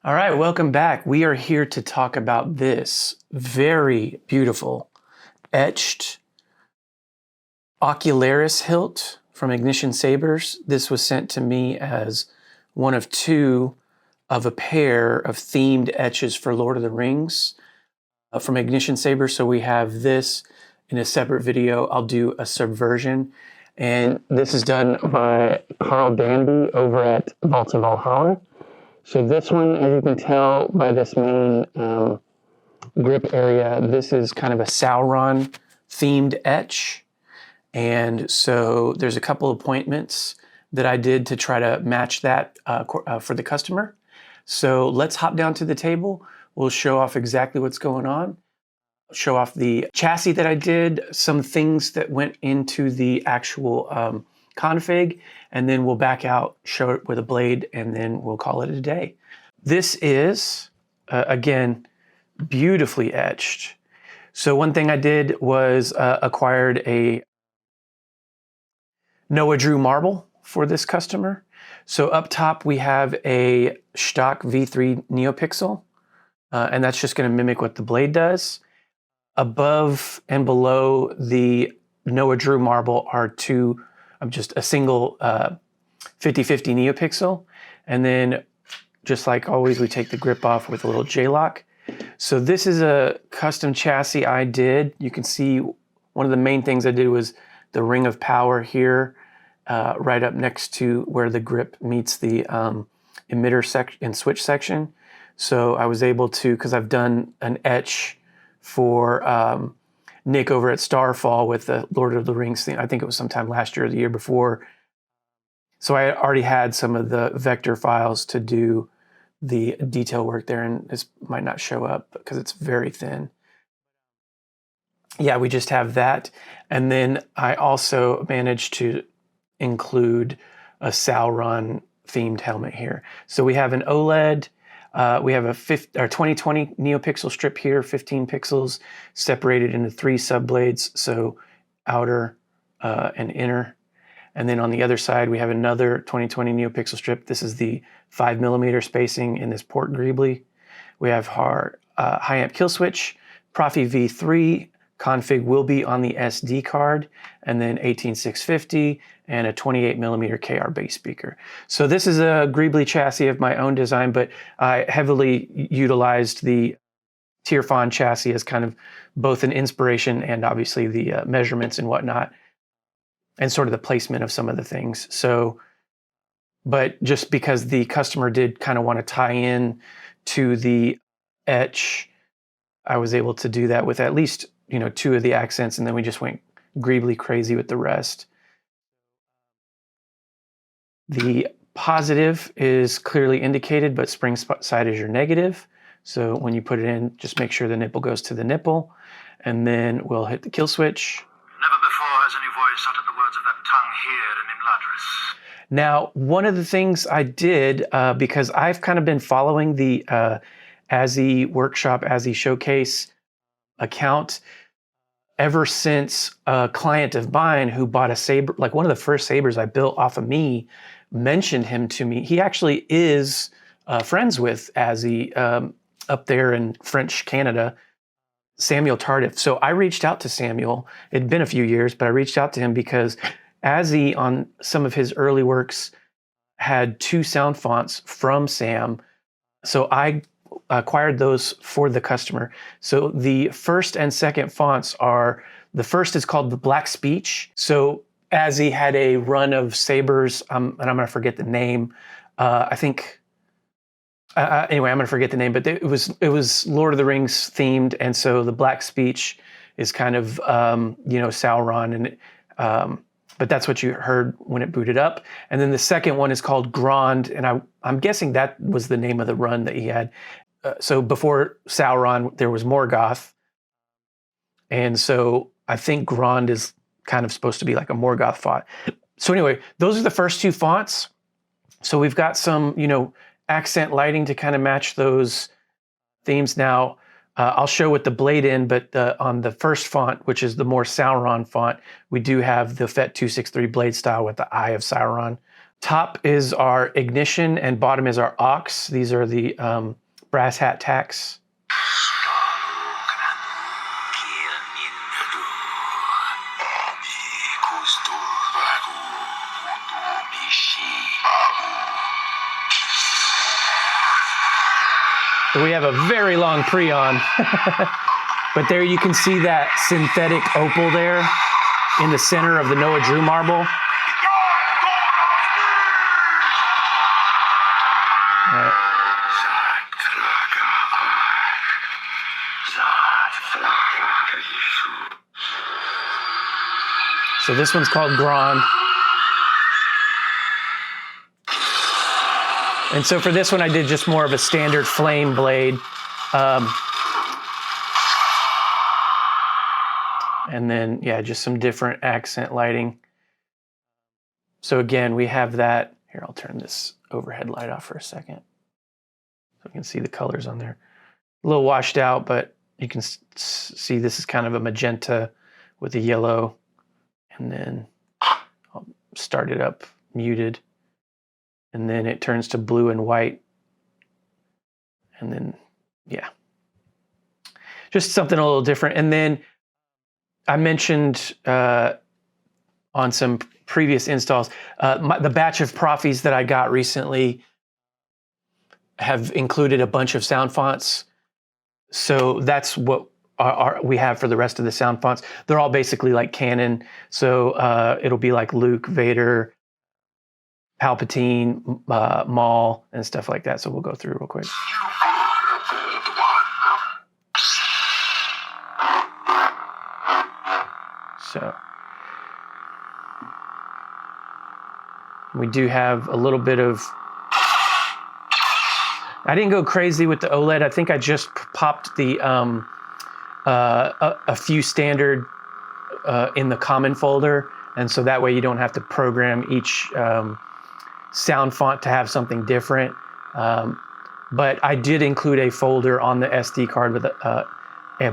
All right, welcome back. We are here to talk about this very beautiful etched Ocularis hilt from Ignition Sabers. This was sent to me as one of two of a pair of themed etches for Lord of the Rings from Ignition Sabers. So we have this in a separate video. I'll do a subversion. And this is done by Carl Danby over at Vaults of Valhalla. So this one, as you can tell by this main grip area, this is kind of a Sauron themed etch. And so there's a couple appointments that I did to try to match that for the customer. So let's hop down to the table. We'll show off exactly what's going on. Show off the chassis that I did, some things that went into the actual config, and then we'll back out, show it with a blade, and then we'll call it a day. This is, again, beautifully etched. So one thing I did was acquired a Noah Drew marble for this customer. So up top we have a Shtok V3 neopixel, and that's just going to mimic what the blade does. Above and below the Noah Drew marble are just a single 50/50 neopixel. And then, just like always, we take the grip off with a little J-lock. So this is a custom chassis I did. You can see one of the main things I did was the ring of power here, right up next to where the grip meets the emitter and switch section. So I was able to, because I've done an etch for Nick over at Starfall with the Lord of the Rings thing. I think it was sometime last year or the year before. So I already had some of the vector files to do the detail work there, and this might not show up because it's very thin. Yeah, we just have that. And then I also managed to include a Sauron themed helmet here. So we have an OLED. We have a 2020 neopixel strip here, 15 pixels, separated into 3 subblades, so outer and inner. And then on the other side, we have another 2020 neopixel strip. This is the 5mm spacing in this port greeblie. We have our high amp kill switch, Proffie V3. Config will be on the SD card, and then 18650 and a 28mm KR bass speaker. So this is a greeblie chassis of my own design, but I heavily utilized the Tierfon chassis as kind of both an inspiration and obviously the measurements and whatnot, and sort of the placement of some of the things. So, but just because the customer did kind of want to tie in to the etch, I was able to do that with at least 2 of the accents, and then we just went greeblie crazy with the rest. The positive is clearly indicated, but spring side is your negative. So when you put it in, just make sure the nipple goes to the nipple, and then we'll hit the kill switch. Never before has any voice uttered the words of that tongue here in Imladris. Now, one of the things I did, because I've kind of been following the ASI Workshop, ASI Showcase account ever since a client of mine who bought a saber, like one of the first sabers I built off of me, mentioned him to me. He actually is friends with ASI up there in French Canada, Samuel Tardiff. So I reached out to Samuel. It'd been a few years, but I reached out to him because ASI on some of his early works had 2 sound fonts from Sam. So I acquired those for the customer. So the first and second fonts are, the first is called the Black Speech. So ASI had a run of sabers, and I'm going to forget the name. I think, anyway, I'm going to forget the name, but it was Lord of the Rings themed. And so the Black Speech is kind of, Sauron, and but that's what you heard when it booted up. And then the second one is called Grond, and I'm guessing that was the name of the run that he had. So before Sauron, there was Morgoth. And so I think Grond is kind of supposed to be like a Morgoth font. So anyway, those are the first 2 fonts. So we've got some, accent lighting to kind of match those themes. Now, I'll show with the blade in, but on the first font, which is the more Sauron font, we do have the FET 263 blade style with the Eye of Sauron Top is our ignition and bottom is our aux. These are the brass hat tacks. So we have a very long pre-on. But there you can see that synthetic opal there in the center of the Noah Drew marble. So this one's called Grond. And so for this one, I did just more of a standard flame blade. And then, yeah, just some different accent lighting. So again, we have that. Here, I'll turn this overhead light off for a second, so you can see the colors on there. A little washed out, but you can see this is kind of a magenta with a yellow. And then I'll start it up muted. And then it turns to blue and white. And then, yeah, just something a little different. And then I mentioned on some previous installs, the batch of Proffies that I got recently have included a bunch of sound fonts. So that's what we have for the rest of the sound fonts. They're all basically like canon. So it'll be like Luke, Vader, Palpatine, Maul, and stuff like that. So we'll go through real quick. So we do have a little bit of, I didn't go crazy with the OLED. I think I just popped the a few standard in the common folder. And so that way you don't have to program each sound font to have something different. But I did include a folder on the SD card with a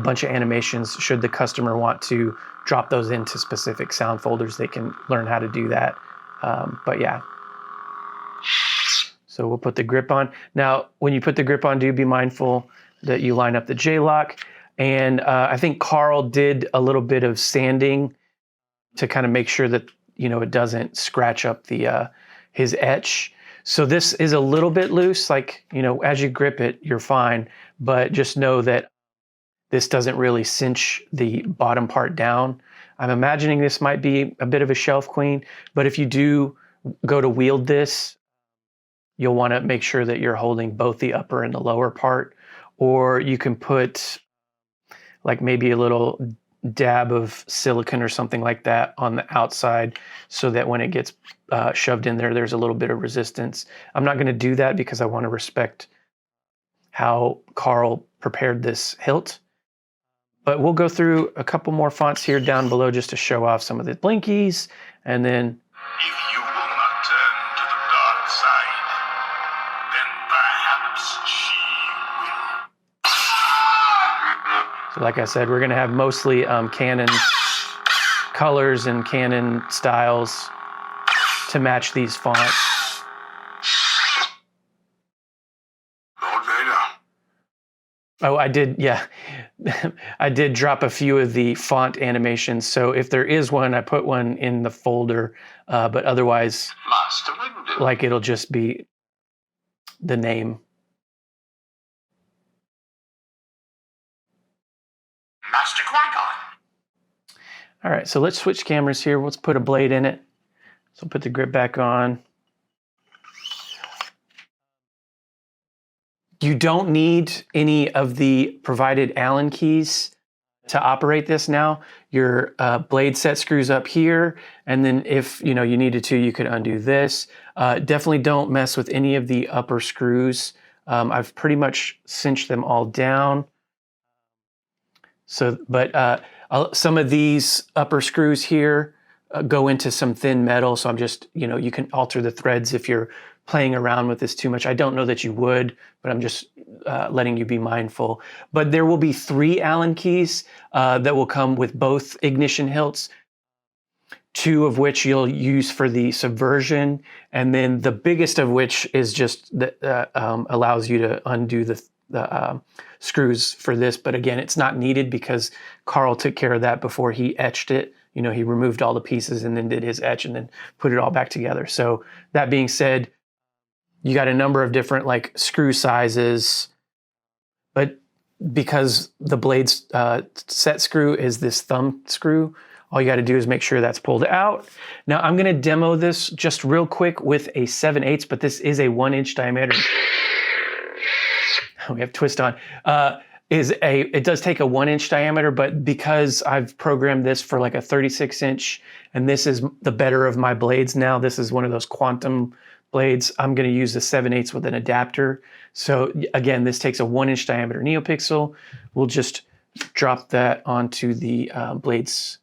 bunch of animations. Should the customer want to drop those into specific sound folders, they can learn how to do that. But yeah. So we'll put the grip on. Now, when you put the grip on, do be mindful that you line up the J-lock. And I think Carl did a little bit of sanding to kind of make sure that, you know, it doesn't scratch up the his etch. So this is a little bit loose, like, you know, as you grip it, you're fine. But just know that this doesn't really cinch the bottom part down. I'm imagining this might be a bit of a shelf queen, but if you do go to wield this, you'll want to make sure that you're holding both the upper and the lower part, or you can put like maybe a little dab of silicone or something like that on the outside so that when it gets shoved in there, there's a little bit of resistance. I'm not going to do that because I want to respect how Carl prepared this hilt. But we'll go through a couple more fonts here down below just to show off some of the blinkies. And then, If you will not turn to the dark side, then perhaps she will. so like I said, we're going to have mostly Canon colors and Canon styles to match these fonts. Lord Vader. Oh, I did, yeah. I did drop a few of the font animations. So if there is one, I put one in the folder. But otherwise, Master Wyndham. like it'll just be the name. Master Qui-Gon. All right, so let's switch cameras here. Let's put a blade in it. So put the grip back on. You don't need any of the provided Allen keys to operate this now. Your blade set screws up here, and then if you needed to, you could undo this. Definitely don't mess with any of the upper screws. I've pretty much cinched them all down. So, but some of these upper screws here go into some thin metal. So I'm just, you can alter the threads if you're playing around with this too much. I don't know that you would, but I'm just letting you be mindful. But there will be 3 Allen keys that will come with both ignition hilts. 2 of which you'll use for the subversion, and then the biggest of which is just that allows you to undo the screws for this. But again, it's not needed because Carl took care of that before he etched it. You know, he removed all the pieces and then did his etch and then put it all back together. So that being said, you got a number of different like screw sizes, but because the blade's set screw is this thumb screw, all you got to do is make sure that's pulled out. Now I'm going to demo this just real quick with a 7/8, but this is a 1-inch diameter. We have twist on. It does take a 1-inch diameter, but because I've programmed this for like a 36-inch, and this is the better of my blades now, this is one of those quantum blades, I'm going to use the 7/8 with an adapter. So again, this takes a 1-inch diameter neopixel. We'll just drop that onto the blade's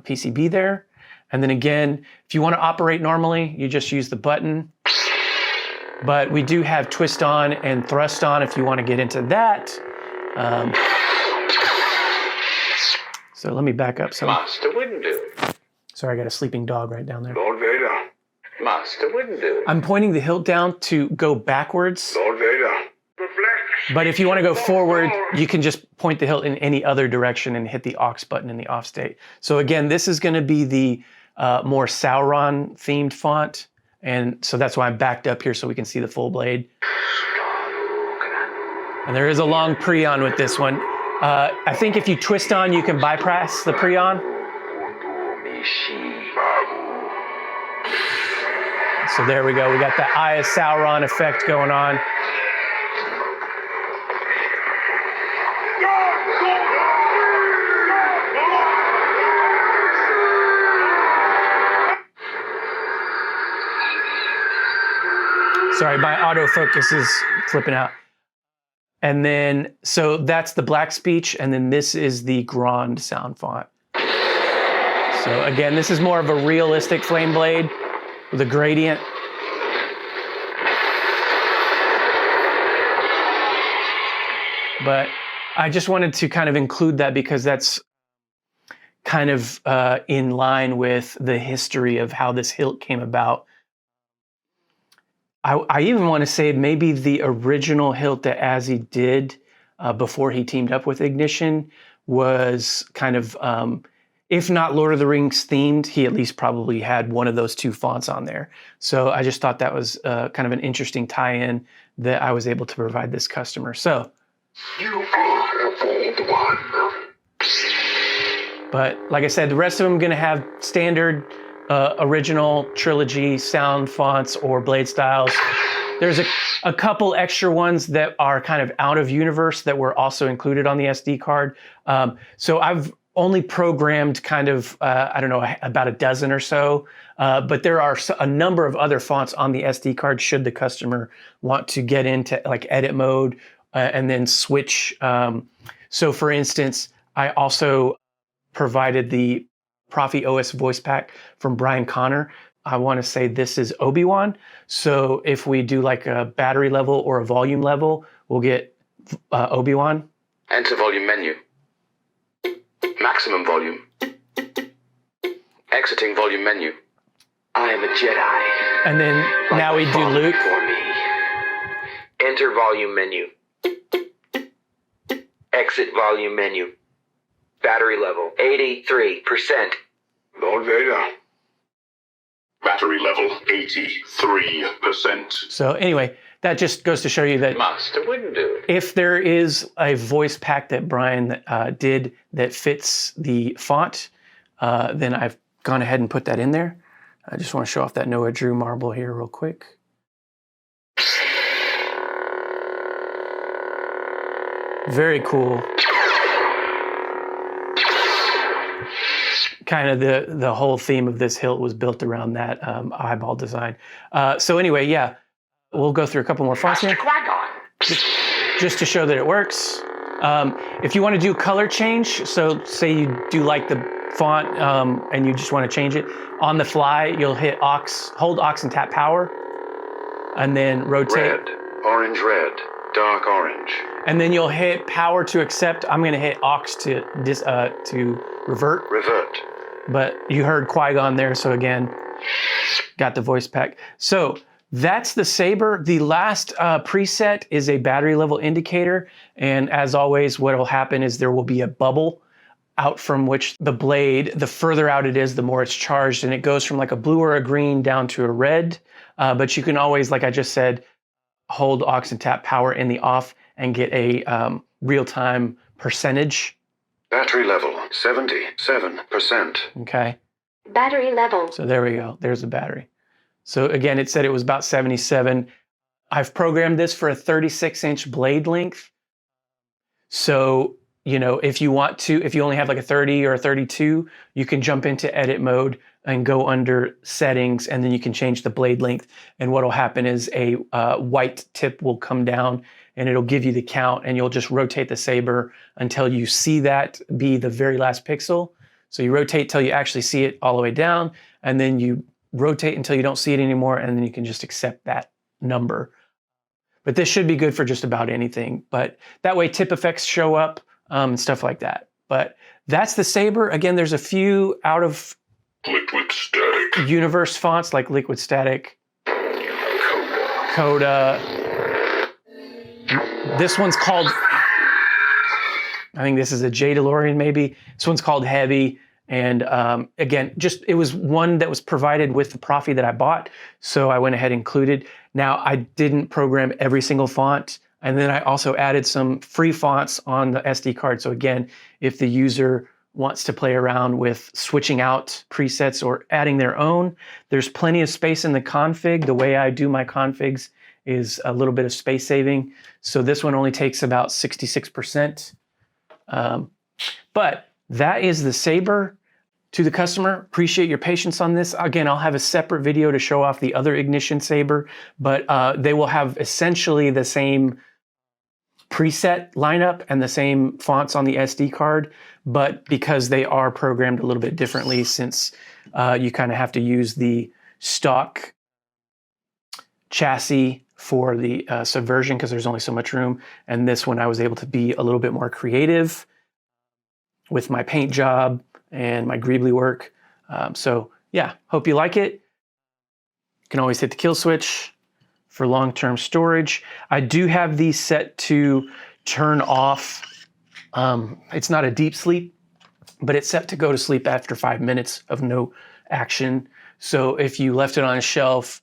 PCB there. And then again, if you want to operate normally, you just use the button. But we do have twist on and thrust on if you want to get into that. So let me back up. Master wouldn't do it. Sorry, I got a sleeping dog right down there. Lord Vader. Master wouldn't do it. I'm pointing the hilt down to go backwards. Lord Vader. Reflect. But if you want to go forward, you can just point the hilt in any other direction and hit the aux button in the off state. So again, this is going to be the more Sauron themed font. And so that's why I'm backed up here so we can see the full blade. And there is a long pre-on with this one. I think if you twist on, you can bypass the pre-on. So there we go. We got the Eye of Sauron effect going on. Sorry, my autofocus is flipping out. And then, so that's the black speech, and then this is the Grond sound font. So again, this is more of a realistic flame blade with a gradient. But I just wanted to kind of include that because that's kind of in line with the history of how this hilt came about. I even want to say maybe the original hilt that Azzy did before he teamed up with Ignition was kind of, if not Lord of the Rings themed, he at least probably had one of those 2 fonts on there. So I just thought that was kind of an interesting tie-in that I was able to provide this customer. So, You are a bold one. but like I said, the rest of them are going to have standard original trilogy sound fonts or blade styles. There's a couple extra ones that are kind of out of universe that were also included on the SD card. So I've only programmed kind of, I don't know, about a dozen or so, but there are a number of other fonts on the SD card should the customer want to get into like edit mode and then switch. So for instance, I also provided the Proffie OS voice pack from Brian Connor. I want to say this is Obi-Wan. So if we do like a battery level or a volume level, we'll get Obi-Wan. Enter volume menu. Maximum volume. Exiting volume menu. I am a Jedi. And then now we do Luke. For me. Enter volume menu. Exit volume menu. Battery level 83%. Lord Vader. Battery level 83%. So anyway, that just goes to show you that Master wouldn't do it. if there is a voice pack that Brian did that fits the font, then I've gone ahead and put that in there. I just want to show off that Noah Drew marble here real quick. Very cool. Kind of the whole theme of this hilt was built around that eyeball design. So anyway, yeah, we'll go through a couple more fonts here. Just to show that it works. If you want to do color change, so say you do like the font and you just want to change it, on the fly, you'll hit hold aux and tap power, and then rotate. Red, orange, red, dark orange. And then you'll hit power to accept. I'm going to hit aux to revert. Revert. but you heard Qui-Gon there, so again, got the voice pack. So that's the saber. The last preset is a battery level indicator, and as always, what will happen is there will be a bubble out from which the blade, the further out it is, the more it's charged, and it goes from like a blue or a green down to a red. But you can always, like I just said, hold aux and tap power in the off and get a real-time percentage. Battery level 77%. Okay. Battery level. So there we go. There's the battery. So again, it said it was about 77. I've programmed this for a 36-inch blade length. So, you know, if you want to, if you only have like a 30 or a 32, you can jump into edit mode and go under settings, and then you can change the blade length. And what will happen is a white tip will come down and it'll give you the count, and you'll just rotate the saber until you see that be the very last pixel. So you rotate till you actually see it all the way down, and then you rotate until you don't see it anymore, and then you can just accept that number. But this should be good for just about anything. But that way tip effects show up and stuff like that. But that's the saber. Again, there's a few out of Liquid static. universe fonts like Liquid Static, Coda. This one's called, I think this is a J DeLorean maybe. This one's called Heavy. And again, just it was one that was provided with the Proffie that I bought, so I went ahead and included. Now, I didn't program every single font, and then I also added some free fonts on the SD card. So again, if the user wants to play around with switching out presets or adding their own, there's plenty of space in the config. The way I do my configs is a little bit of space saving. So this one only takes about 66%. But that is the saber. To the customer, appreciate your patience on this. Again, I'll have a separate video to show off the other Ignition Saber, but they will have essentially the same preset lineup and the same fonts on the SD card, but because they are programmed a little bit differently, since you kind of have to use the stock chassis for the subversion because there's only so much room. And this one I was able to be a little bit more creative with my paint job and my greeblie work. So yeah, hope you like it. You can always hit the kill switch for long-term storage. I do have these set to turn off. It's not a deep sleep, but it's set to go to sleep after 5 minutes of no action. So if you left it on a shelf,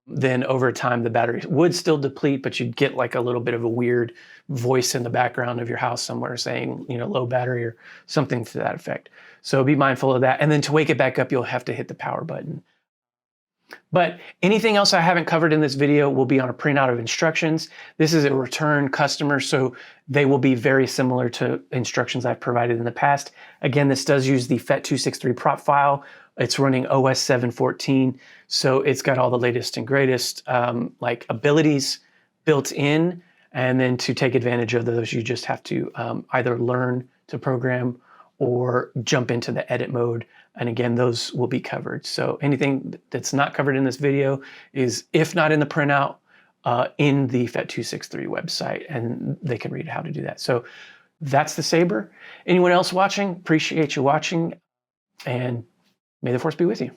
then over time the battery would still deplete, but you'd get like a little bit of a weird voice in the background of your house somewhere saying, you know, low battery or something to that effect. So be mindful of that. And then to wake it back up, you'll have to hit the power button. But anything else I haven't covered in this video will be on a printout of instructions. This is a return customer, so they will be very similar to instructions I've provided in the past. Again, this does use the FET263 prop file. It's running OS 7.14, so it's got all the latest and greatest like abilities built in. And then to take advantage of those, you just have to either learn to program or jump into the edit mode. And again, those will be covered. So anything that's not covered in this video is, if not in the printout, in the FET263 website, and they can read how to do that. So that's the saber. Anyone else watching, appreciate you watching, and may the force be with you.